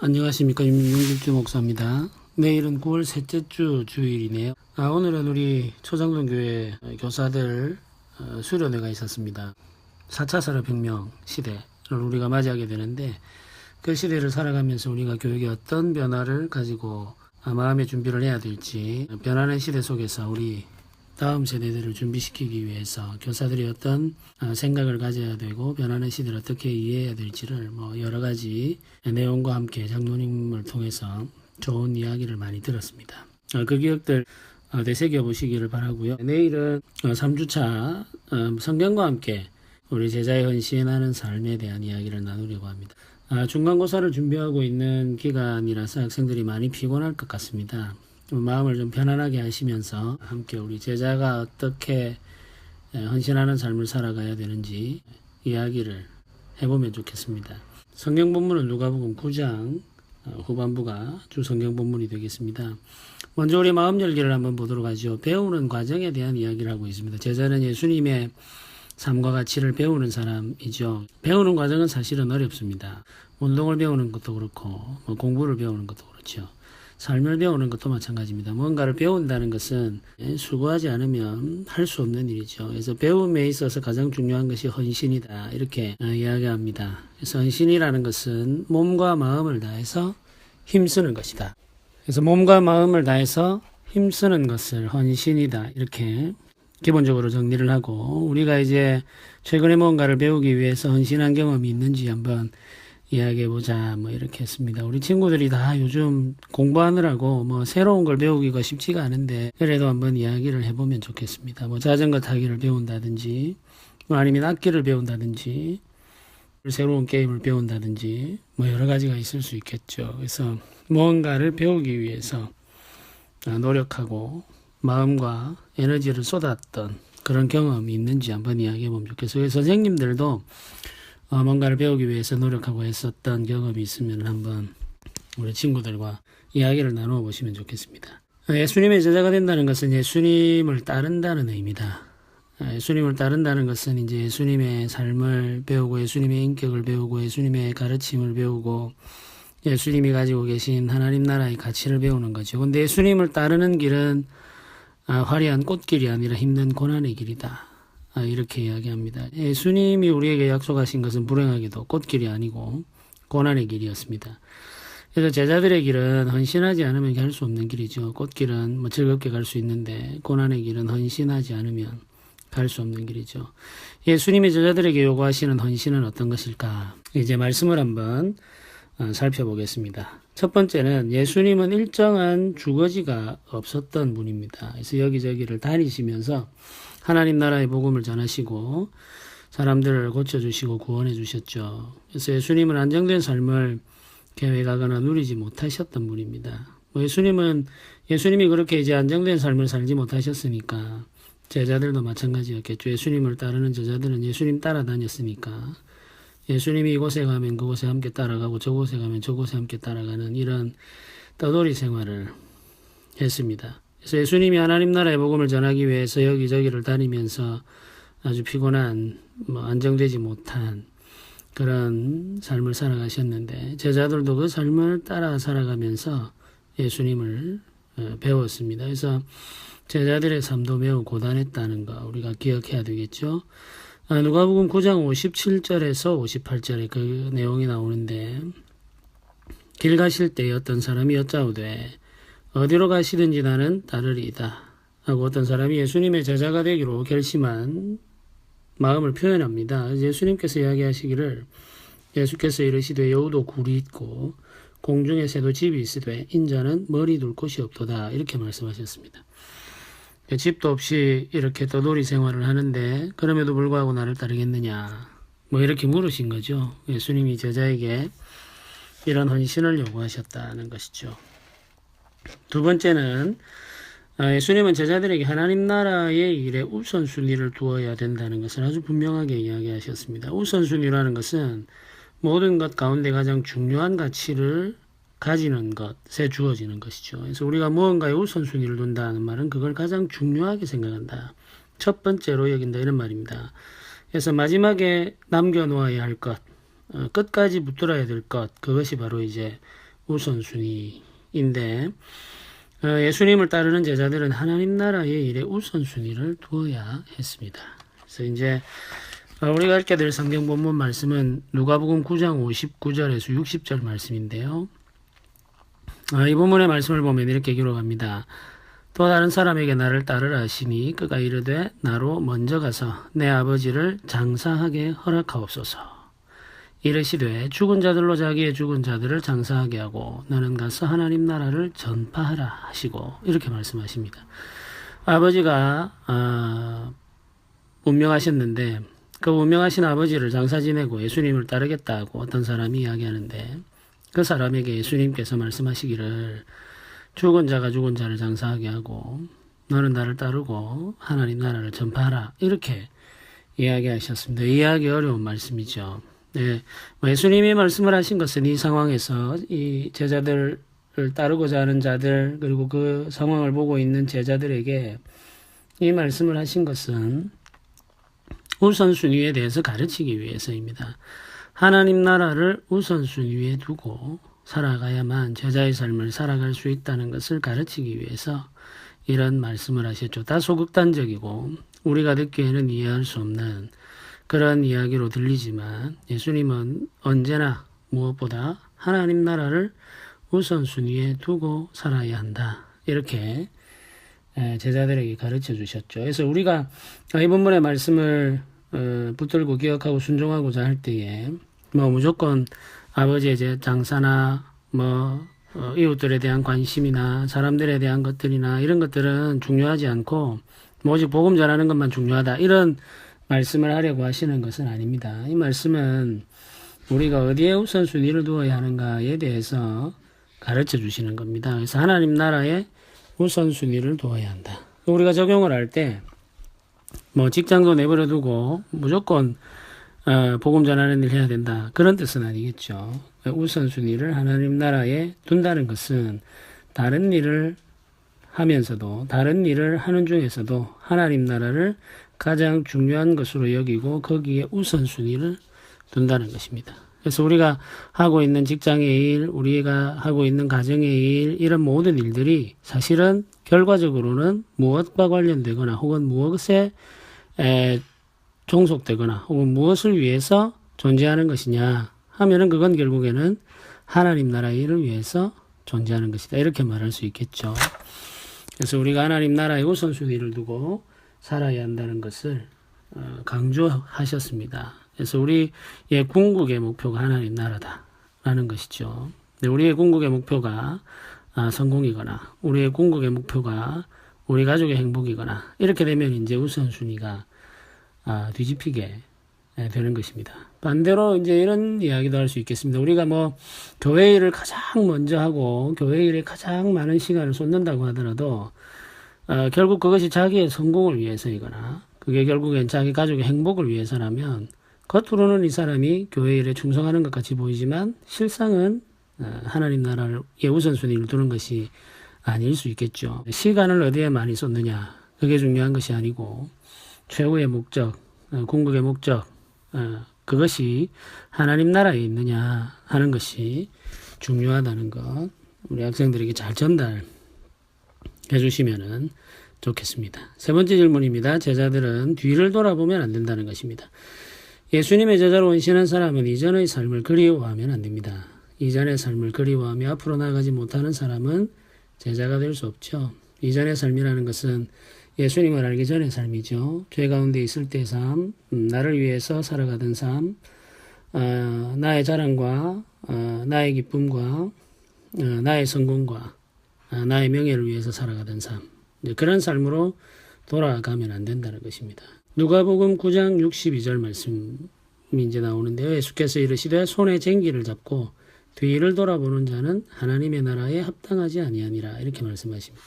안녕하십니까, 윤길주 목사입니다. 내일은 9월 셋째 주 주일이네요. 오늘은 우리 초장동 교회 교사들 수련회가 있었습니다. 4차 산업혁명 시대를 우리가 맞이하게 되는데, 그 시대를 살아가면서 우리가 교육에 어떤 변화를 가지고 마음의 준비를 해야 될지, 변하는 시대 속에서 우리 다음 세대들을 준비시키기 위해서 교사들이 어떤 생각을 가져야 되고 변하는 시대를 어떻게 이해해야 될지를 여러 가지 내용과 함께 장로님을 통해서 좋은 이야기를 많이 들었습니다. 그 기억들 되새겨 보시기를 바라고요. 내일은 3주차 성경과 함께 우리 제자의 헌신하는 삶에 대한 이야기를 나누려고 합니다. 중간고사를 준비하고 있는 기간이라서 학생들이 많이 피곤할 것 같습니다. 마음을 좀 편안하게 하시면서 함께 우리 제자가 어떻게 헌신하는 삶을 살아가야 되는지 이야기를 해보면 좋겠습니다. 성경 본문은 누가복음 9장 후반부가 주 성경 본문이 되겠습니다. 먼저 우리 마음 열기를 한번 보도록 하죠. 배우는 과정에 대한 이야기를 하고 있습니다. 제자는 예수님의 삶과 가치를 배우는 사람이죠. 배우는 과정은 사실은 어렵습니다. 운동을 배우는 것도 그렇고 공부를 배우는 것도 그렇죠. 삶을 배우는 것도 마찬가지입니다. 뭔가를 배운다는 것은 수고하지 않으면 할 수 없는 일이죠. 그래서 배움에 있어서 가장 중요한 것이 헌신이다, 이렇게 이야기합니다. 그래서 헌신이라는 것은 몸과 마음을 다해서 힘쓰는 것이다. 그래서 몸과 마음을 다해서 힘쓰는 것을 헌신이다, 이렇게 기본적으로 정리를 하고, 우리가 이제 최근에 뭔가를 배우기 위해서 헌신한 경험이 있는지 한번 이야기해보자, 이렇게 했습니다. 우리 친구들이 다 요즘 공부하느라고 새로운 걸 배우기가 쉽지가 않은데, 그래도 한번 이야기를 해보면 좋겠습니다. 자전거 타기를 배운다든지, 아니면 악기를 배운다든지, 새로운 게임을 배운다든지, 여러 가지가 있을 수 있겠죠. 그래서 무언가를 배우기 위해서 노력하고 마음과 에너지를 쏟았던 그런 경험이 있는지 한번 이야기해보면 좋겠어요. 그래서 선생님들도 뭔가를 배우기 위해서 노력하고 했었던 경험이 있으면 한번 우리 친구들과 이야기를 나누어 보시면 좋겠습니다. 예수님의 제자가 된다는 것은 예수님을 따른다는 의미다. 예수님을 따른다는 것은 이제 예수님의 삶을 배우고 예수님의 인격을 배우고 예수님의 가르침을 배우고 예수님이 가지고 계신 하나님 나라의 가치를 배우는 거죠. 근데 예수님을 따르는 길은 화려한 꽃길이 아니라 힘든 고난의 길이다, 이렇게 이야기합니다. 예수님이 우리에게 약속하신 것은 불행하게도 꽃길이 아니고 고난의 길이었습니다. 그래서 제자들의 길은 헌신하지 않으면 갈 수 없는 길이죠. 꽃길은 즐겁게 갈 수 있는데 고난의 길은 헌신하지 않으면 갈 수 없는 길이죠. 예수님이 제자들에게 요구하시는 헌신은 어떤 것일까? 이제 말씀을 한번 살펴보겠습니다. 첫 번째는 예수님은 일정한 주거지가 없었던 분입니다. 그래서 여기저기를 다니시면서 하나님 나라의 복음을 전하시고 사람들을 고쳐주시고 구원해 주셨죠. 그래서 예수님은 안정된 삶을 계획하거나 누리지 못하셨던 분입니다. 예수님이 그렇게 이제 안정된 삶을 살지 못하셨으니까 제자들도 마찬가지였겠죠. 예수님을 따르는 제자들은 예수님 따라다녔으니까 예수님이 이곳에 가면 그곳에 함께 따라가고 저곳에 가면 저곳에 함께 따라가는 이런 떠돌이 생활을 했습니다. 그래서 예수님이 하나님 나라의 복음을 전하기 위해서 여기저기를 다니면서 아주 피곤한 안정되지 못한 그런 삶을 살아가셨는데 제자들도 그 삶을 따라 살아가면서 예수님을 배웠습니다. 그래서 제자들의 삶도 매우 고단했다는 거 우리가 기억해야 되겠죠. 누가복음 9장 57절에서 58절에 그 내용이 나오는데, 길 가실 때 어떤 사람이 여짜오되 어디로 가시든지 나는 따르리이다 하고 어떤 사람이 예수님의 제자가 되기로 결심한 마음을 표현합니다. 예수님께서 이야기하시기를, 예수께서 이르시되 여우도 굴이 있고 공중에 새도 집이 있으되 인자는 머리 둘 곳이 없도다, 이렇게 말씀하셨습니다. 집도 없이 이렇게 떠돌이 생활을 하는데 그럼에도 불구하고 나를 따르겠느냐, 이렇게 물으신 거죠. 예수님이 제자에게 이런 헌신을 요구하셨다는 것이죠. 두 번째는 예수님은 제자들에게 하나님 나라의 일에 우선순위를 두어야 된다는 것을 아주 분명하게 이야기하셨습니다. 우선순위라는 것은 모든 것 가운데 가장 중요한 가치를 가지는 것에 주어지는 것이죠. 그래서 우리가 무언가에 우선순위를 둔다는 말은 그걸 가장 중요하게 생각한다, 첫 번째로 여긴다, 이런 말입니다. 그래서 마지막에 남겨놓아야 할 것, 끝까지 붙들어야 될 것, 그것이 바로 이제 우선순위인데 예수님을 따르는 제자들은 하나님 나라의 일에 우선순위를 두어야 했습니다. 그래서 이제 우리가 읽게 될 성경 본문 말씀은 누가복음 9장 59절에서 60절 말씀인데요. 이 본문의 말씀을 보면 이렇게 기록합니다. 또 다른 사람에게 나를 따르라 하시니 그가 이르되 나로 먼저 가서 내 아버지를 장사하게 허락하옵소서. 이르시되 죽은 자들로 자기의 죽은 자들을 장사하게 하고 너는 가서 하나님 나라를 전파하라 하시고 이렇게 말씀하십니다. 아버지가 운명하셨는데 그 운명하신 아버지를 장사 지내고 예수님을 따르겠다고 어떤 사람이 이야기하는데 그 사람에게 예수님께서 말씀하시기를 죽은 자가 죽은 자를 장사하게 하고 너는 나를 따르고 하나님 나라를 전파하라 이렇게 이야기하셨습니다. 이해하기 어려운 말씀이죠. 네, 예수님이 말씀을 하신 것은 이 상황에서 이 제자들을 따르고자 하는 자들 그리고 그 상황을 보고 있는 제자들에게 이 말씀을 하신 것은 우선순위에 대해서 가르치기 위해서입니다. 하나님 나라를 우선순위에 두고 살아가야만 제자의 삶을 살아갈 수 있다는 것을 가르치기 위해서 이런 말씀을 하셨죠. 다소 극단적이고 우리가 듣기에는 이해할 수 없는 그런 이야기로 들리지만 예수님은 언제나 무엇보다 하나님 나라를 우선순위에 두고 살아야 한다. 이렇게 제자들에게 가르쳐 주셨죠. 그래서 우리가 이 본문의 말씀을 붙들고 기억하고 순종하고자 할 때에 무조건 아버지의 장사나 이웃들에 대한 관심이나 사람들에 대한 것들이나 이런 것들은 중요하지 않고 오직 복음 전하는 것만 중요하다. 이런 말씀을 하려고 하시는 것은 아닙니다. 이 말씀은 우리가 어디에 우선순위를 두어야 하는가에 대해서 가르쳐 주시는 겁니다. 그래서 하나님 나라에 우선순위를 두어야 한다. 우리가 적용을 할 때 직장도 내버려 두고 무조건 복음 전하는 일 해야 된다. 그런 뜻은 아니겠죠. 우선순위를 하나님 나라에 둔다는 것은 다른 일을 하면서도 다른 일을 하는 중에서도 하나님 나라를 가장 중요한 것으로 여기고 거기에 우선순위를 둔다는 것입니다. 그래서 우리가 하고 있는 직장의 일, 우리가 하고 있는 가정의 일, 이런 모든 일들이 사실은 결과적으로는 무엇과 관련되거나 혹은 무엇에 종속되거나 혹은 무엇을 위해서 존재하는 것이냐 하면은 그건 결국에는 하나님 나라의 일을 위해서 존재하는 것이다. 이렇게 말할 수 있겠죠. 그래서 우리가 하나님 나라의 우선순위를 두고 살아야 한다는 것을 강조하셨습니다. 그래서 우리의 궁극의 목표가 하나님 나라다라는 것이죠. 우리의 궁극의 목표가 성공이거나 우리의 궁극의 목표가 우리 가족의 행복이거나 이렇게 되면 이제 우선순위가 뒤집히게 되는 것입니다. 반대로 이제 이런 이야기도 할 수 있겠습니다. 우리가 교회 일을 가장 먼저 하고 교회 일에 가장 많은 시간을 쏟는다고 하더라도 결국 그것이 자기의 성공을 위해서이거나 그게 결국엔 자기 가족의 행복을 위해서라면 겉으로는 이 사람이 교회 일에 충성하는 것 같이 보이지만 실상은 하나님 나라의 우선순위를 두는 것이 아닐 수 있겠죠. 시간을 어디에 많이 쏟느냐 그게 중요한 것이 아니고 최후의 목적, 궁극의 목적 그것이 하나님 나라에 있느냐 하는 것이 중요하다는 것 우리 학생들에게 잘 전달해 주시면 좋겠습니다. 세 번째 질문입니다. 제자들은 뒤를 돌아보면 안 된다는 것입니다. 예수님의 제자로 원신한 사람은 이전의 삶을 그리워하면 안 됩니다. 이전의 삶을 그리워하며 앞으로 나가지 못하는 사람은 제자가 될 수 없죠. 이전의 삶이라는 것은 예수님을 알기 전의 삶이죠. 죄 가운데 있을 때의 삶, 나를 위해서 살아가던 삶, 나의 자랑과 나의 기쁨과 나의 성공과 나의 명예를 위해서 살아가던 삶, 그런 삶으로 돌아가면 안 된다는 것입니다. 누가복음 9장 62절 말씀이 이제 나오는데요. 예수께서 이르시되 손에 쟁기를 잡고 뒤를 돌아보는 자는 하나님의 나라에 합당하지 아니하니라 이렇게 말씀하십니다.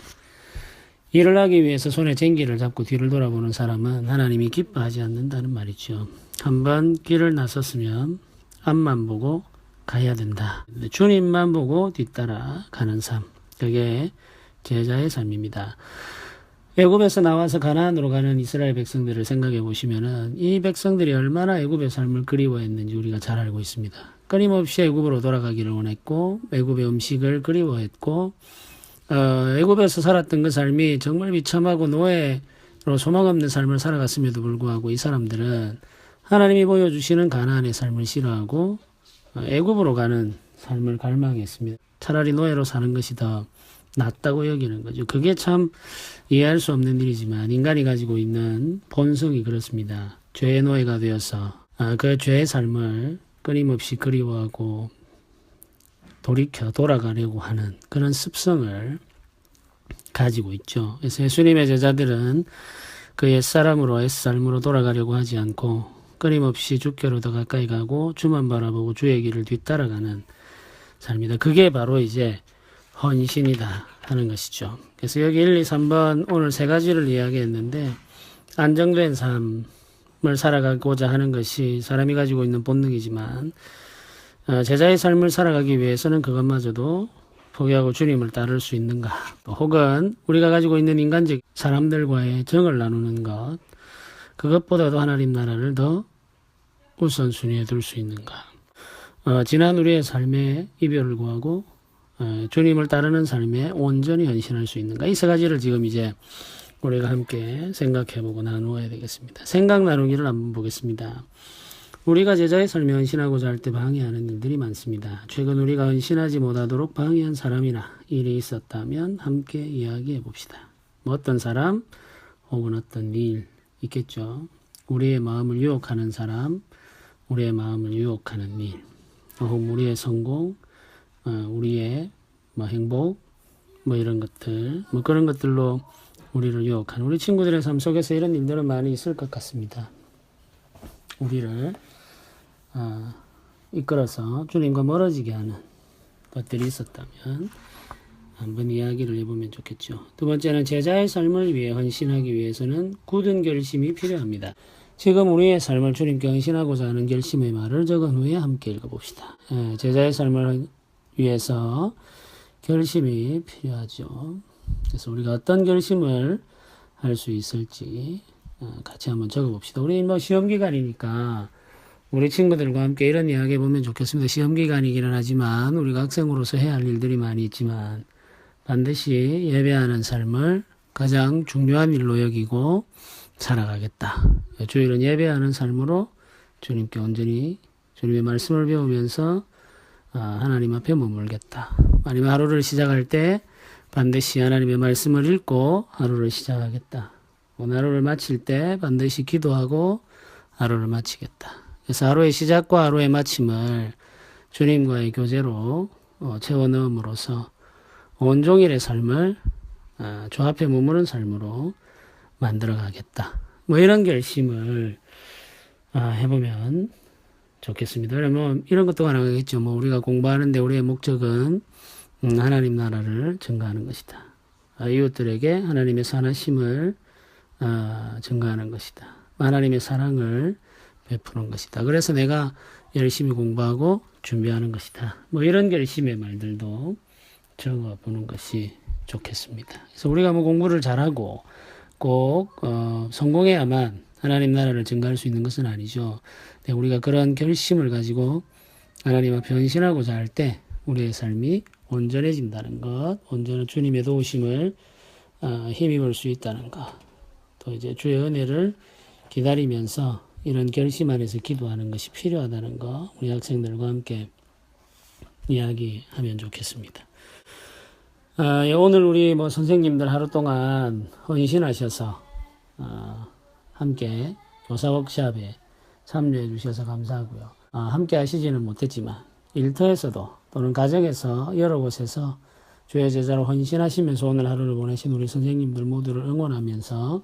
일을 하기 위해서 손에 쟁기를 잡고 뒤를 돌아보는 사람은 하나님이 기뻐하지 않는다는 말이죠. 한번 길을 나섰으면 앞만 보고 가야 된다. 주님만 보고 뒤따라 가는 삶. 그게 제자의 삶입니다. 애굽에서 나와서 가나안으로 가는 이스라엘 백성들을 생각해 보시면은 이 백성들이 얼마나 애굽의 삶을 그리워했는지 우리가 잘 알고 있습니다. 끊임없이 애굽으로 돌아가기를 원했고 애굽의 음식을 그리워했고 애굽에서 살았던 그 삶이 정말 비참하고 노예로 소망 없는 삶을 살아갔음에도 불구하고 이 사람들은 하나님이 보여주시는 가나안의 삶을 싫어하고 애굽으로 가는 삶을 갈망했습니다. 차라리 노예로 사는 것이 더 낫다고 여기는 거죠. 그게 참 이해할 수 없는 일이지만 인간이 가지고 있는 본성이 그렇습니다. 죄의 노예가 되어서 그 죄의 삶을 끊임없이 그리워하고 돌아가려고 하는 그런 습성을 가지고 있죠. 그래서 예수님의 제자들은 그 옛사람으로 옛삶으로 돌아가려고 하지 않고 끊임없이 주께로 더 가까이 가고 주만 바라보고 주의 길을 뒤따라가는 삶이다. 그게 바로 이제 헌신이다 하는 것이죠. 그래서 여기 1, 2, 3번 오늘 세 가지를 이야기했는데 안정된 삶을 살아가고자 하는 것이 사람이 가지고 있는 본능이지만 제자의 삶을 살아가기 위해서는 그것마저도 포기하고 주님을 따를 수 있는가, 또 혹은 우리가 가지고 있는 인간적 사람들과의 정을 나누는 것, 그것보다도 하나님 나라를 더 우선순위에 둘 수 있는가. 지난 우리의 삶에 이별을 구하고 주님을 따르는 삶에 온전히 헌신할 수 있는가. 이 세 가지를 지금 이제 우리가 함께 생각해보고 나누어야 되겠습니다. 생각 나누기를 한번 보겠습니다. 우리가 제자의 삶에 헌신하고자 할 때 방해하는 일들이 많습니다. 최근 우리가 헌신하지 못하도록 방해한 사람이나 일이 있었다면 함께 이야기해 봅시다. 뭐 어떤 사람 혹은 어떤 일 있겠죠. 우리의 마음을 유혹하는 사람, 우리의 마음을 유혹하는 일, 혹은 우리의 성공, 우리의 행복, 이런 것들, 그런 것들로 우리를 유혹하는 우리 친구들의 삶 속에서 이런 일들은 많이 있을 것 같습니다. 우리를 이끌어서 주님과 멀어지게 하는 것들이 있었다면 한번 이야기를 해보면 좋겠죠. 두 번째는 제자의 삶을 위해 헌신하기 위해서는 굳은 결심이 필요합니다. 지금 우리의 삶을 주님께 헌신하고자 하는 결심의 말을 적은 후에 함께 읽어봅시다. 제자의 삶을 위해서 결심이 필요하죠. 그래서 우리가 어떤 결심을 할 수 있을지 같이 한번 적어봅시다. 우리 시험 기간이니까 우리 친구들과 함께 이런 이야기 해보면 좋겠습니다. 시험 기간이기는 하지만 우리가 학생으로서 해야 할 일들이 많이 있지만 반드시 예배하는 삶을 가장 중요한 일로 여기고 살아가겠다. 주일은 예배하는 삶으로 주님께 온전히 주님의 말씀을 배우면서 하나님 앞에 머물겠다. 아니면 하루를 시작할 때 반드시 하나님의 말씀을 읽고 하루를 시작하겠다. 오늘 하루를 마칠 때 반드시 기도하고 하루를 마치겠다. 그래서 하루의 시작과 하루의 마침을 주님과의 교제로 채워 넣음으로써 온종일의 삶을 주 앞에 머무는 삶으로 만들어 가겠다. 이런 결심을 해보면 좋겠습니다. 그러면 이런 것도 가능하겠죠. 우리가 공부하는데 우리의 목적은 하나님 나라를 증거하는 것이다. 이웃들에게 하나님의 선하심을 증거하는 것이다. 하나님의 사랑을 베푸는 것이다. 그래서 내가 열심히 공부하고 준비하는 것이다. 이런 결심의 말들도 적어보는 것이 좋겠습니다. 그래서 우리가 공부를 잘하고 꼭 성공해야만 하나님 나라를 증거할 수 있는 것은 아니죠. 우리가 그런 결심을 가지고 하나님 앞에 헌신하고자 할 때 우리의 삶이 온전해진다는 것, 온전한 주님의 도우심을 힘입을 수 있다는 것, 또 이제 주의 은혜를 기다리면서 이런 결심 안에서 기도하는 것이 필요하다는 것, 우리 학생들과 함께 이야기하면 좋겠습니다. 오늘 우리 선생님들 하루 동안 헌신하셔서 함께 교사 워크숍에 참여해 주셔서 감사하고요. 함께 하시지는 못했지만 일터에서도 또는 가정에서 여러 곳에서 주의 제자로 헌신하시면서 오늘 하루를 보내신 우리 선생님들 모두를 응원하면서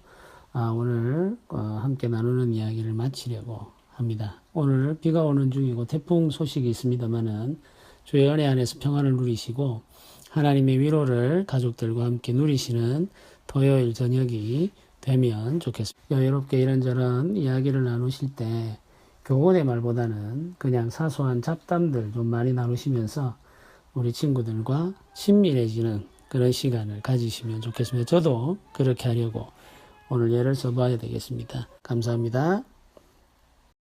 오늘 함께 나누는 이야기를 마치려고 합니다. 오늘 비가 오는 중이고 태풍 소식이 있습니다만은 주의 은혜 안에서 평안을 누리시고 하나님의 위로를 가족들과 함께 누리시는 토요일 저녁이 되면 좋겠습니다. 여유롭게 이런저런 이야기를 나누실 때 교훈의 말보다는 그냥 사소한 잡담들 좀 많이 나누시면서 우리 친구들과 친밀해지는 그런 시간을 가지시면 좋겠습니다. 저도 그렇게 하려고 오늘 예를 써봐야 되겠습니다. 감사합니다.